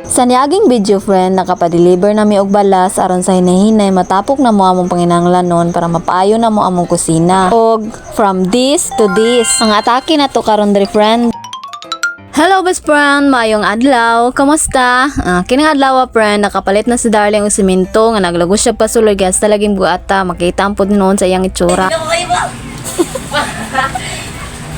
Sa niaging video friend, nakapadeliver na mi og balas aron sa hinahinay matapok na mo among panginahanglanon para mapaayo na mo among kusina. Og from this to this, ang atake na to karon diri friend. Hello best friend, maayong adlaw. Kamusta? Kining adlaw friend, nakapalit na si Darling og semento nga naglagos siya pasuloy gas talaging buata. Makita ang pud noon sa iyang itsura.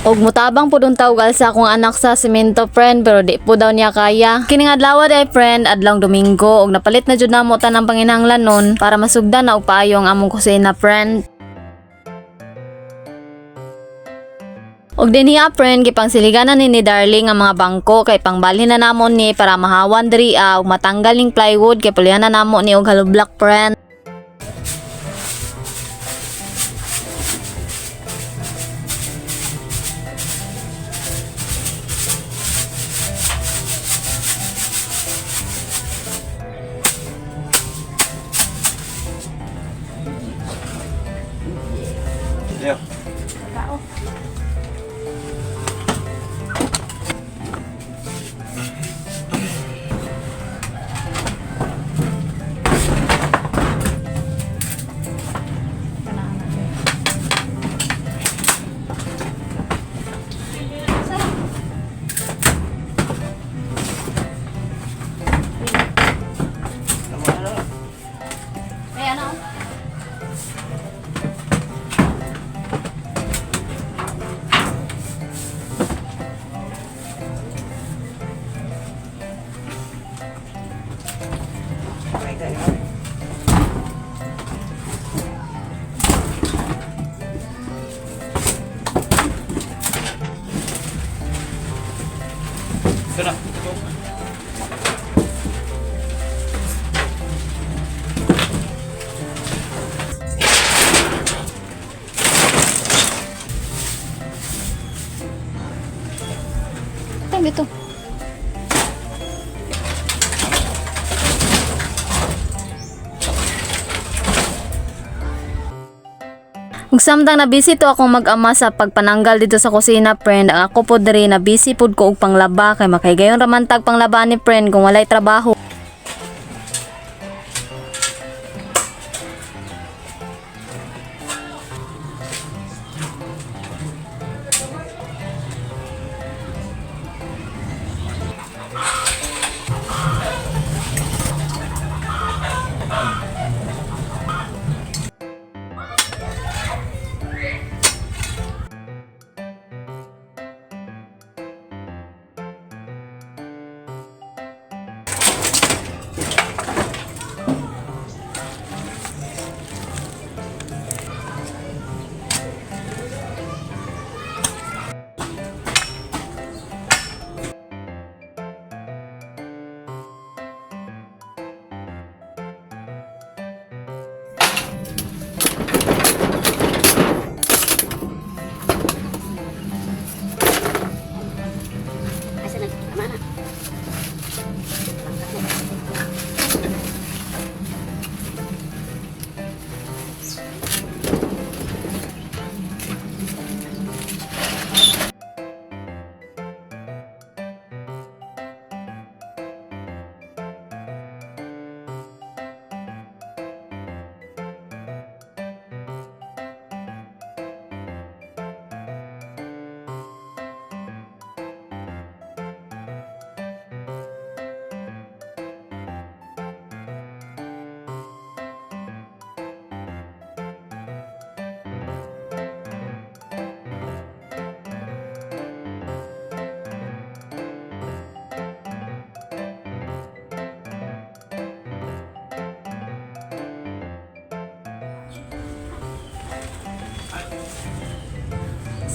Og mutabang po dong tawag sa akong anak sa semento friend pero di po daw niya kaya. Kining adlaw day friend, adlong Domingo og napalit na jud namo tanang panginahanglanon para masugdan na og paayo ang among kusina friend. Og dinhiya friend, gipangsiliganan ni Darling ang mga bangko kay pangbalhin na namon ni para mahawan diri og matanggal ning plywood kay pulihan na namo ni og hollow block friend. Leo. Sana. Tang gitu. Ug samtang na busy to akong mag-ama sa pagpananggal dito sa kusina friend, ang ako po diri na busy pud ko og panglaba kay makaygayon raman tag panglaba ni friend kung walay trabaho.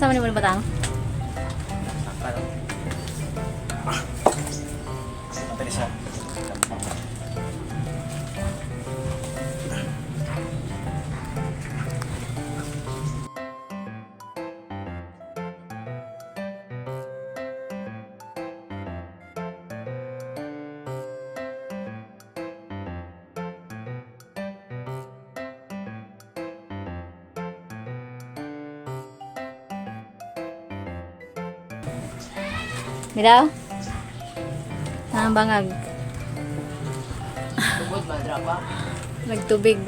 Sama ni mo batang? Nanti siya. Bidaw? Ang bangag. Nagtubig.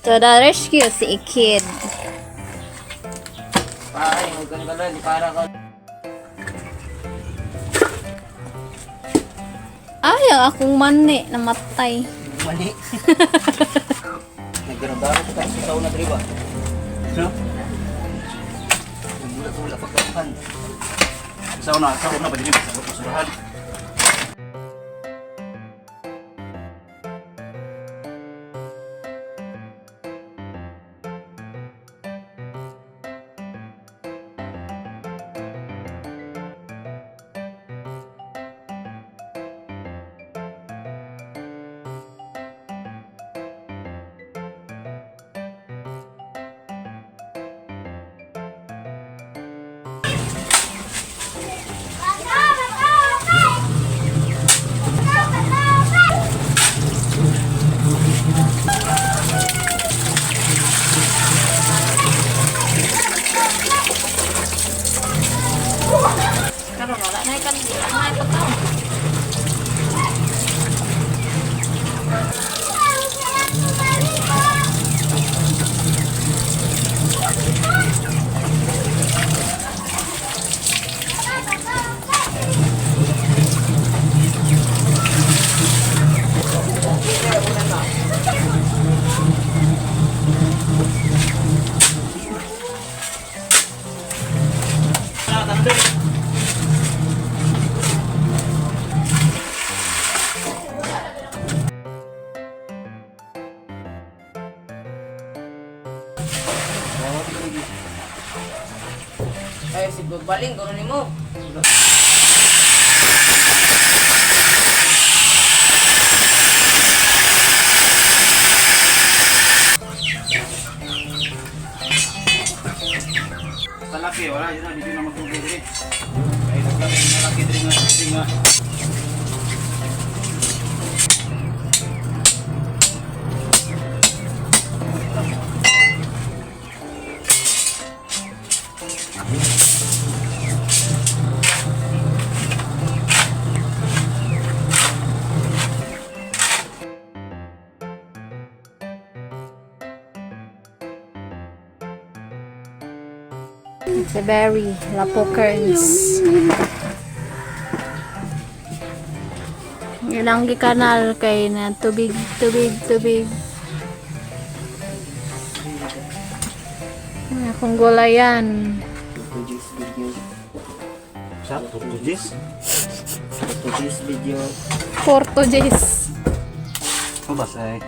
To the rescue si Ikid. Ay, huwag kang gano'n, di para ka. Ay, ang akong mani namatay. Mali. Naggarang-garang ka sa sauna dali ba? No? Nagmula-mula pagkakan. Sauna ba din sa basurahan? Karon wala na ikan, wala na ipataw. Ay, si Baling, gano'n mo. Kalaki, wala yun na, hindi na magtubig rin. Ay, naglaki na laki rin nga. It's a berry, lapokers. Ilang kanal kay na tubig. Akong gulayan. Sa? Portugis? Portuguese video. Portuguese. Mabasay.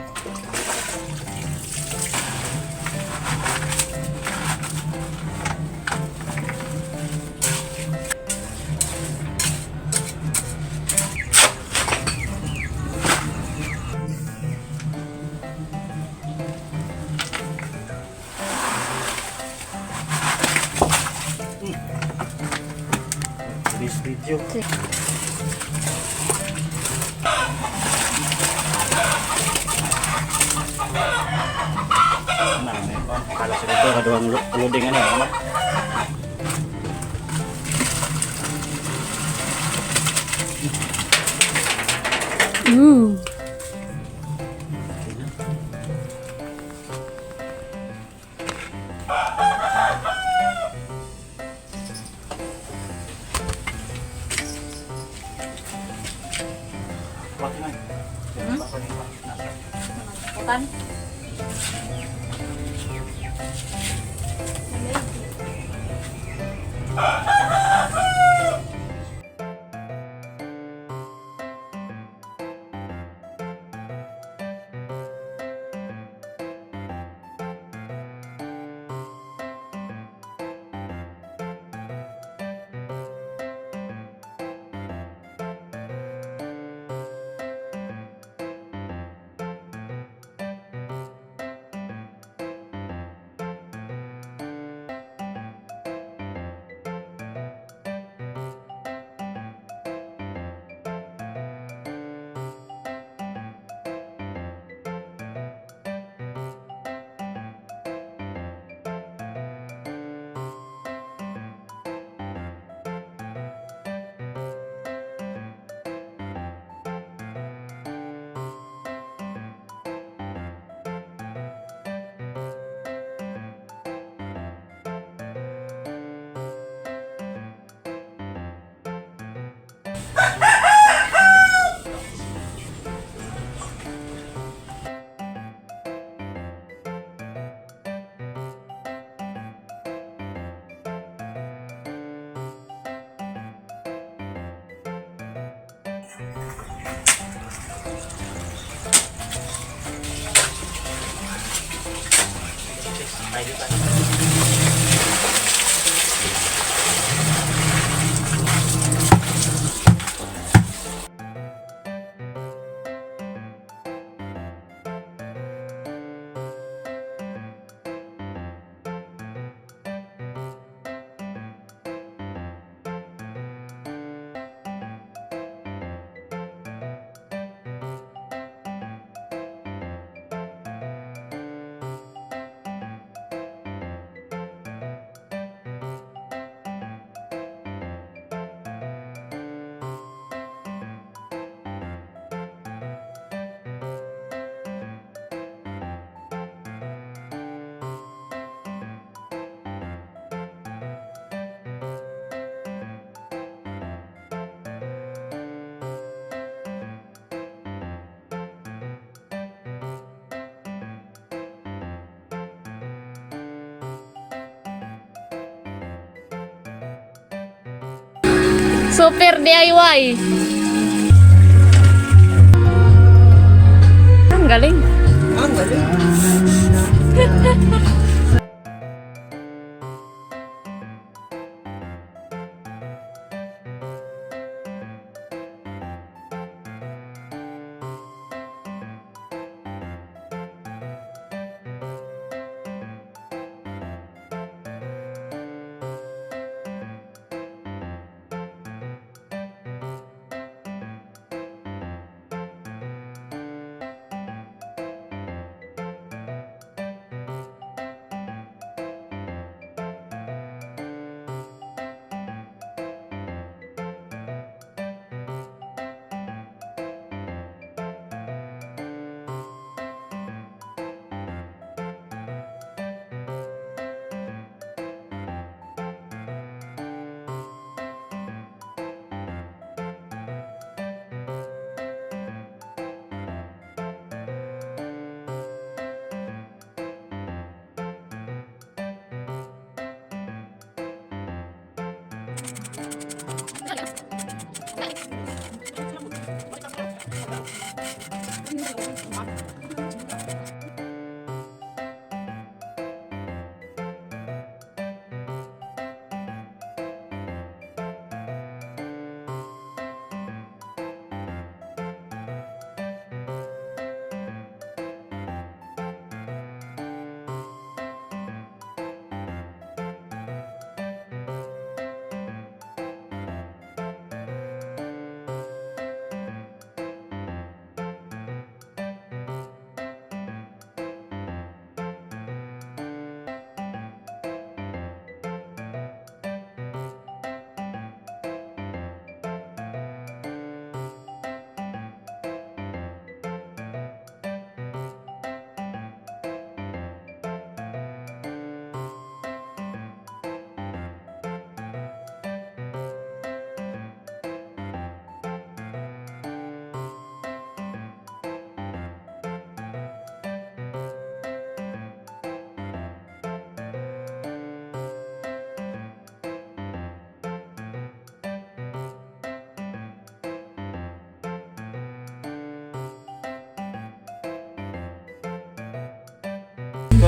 This video. Nah, kalau sudah kaduang loading ano, ano? Ooh. Pati na. Bukan? Super DIY. Ang galing. Ang galing.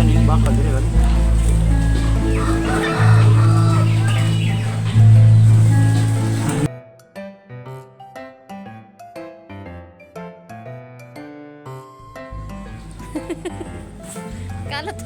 gani, bakal dire gani. Kalat.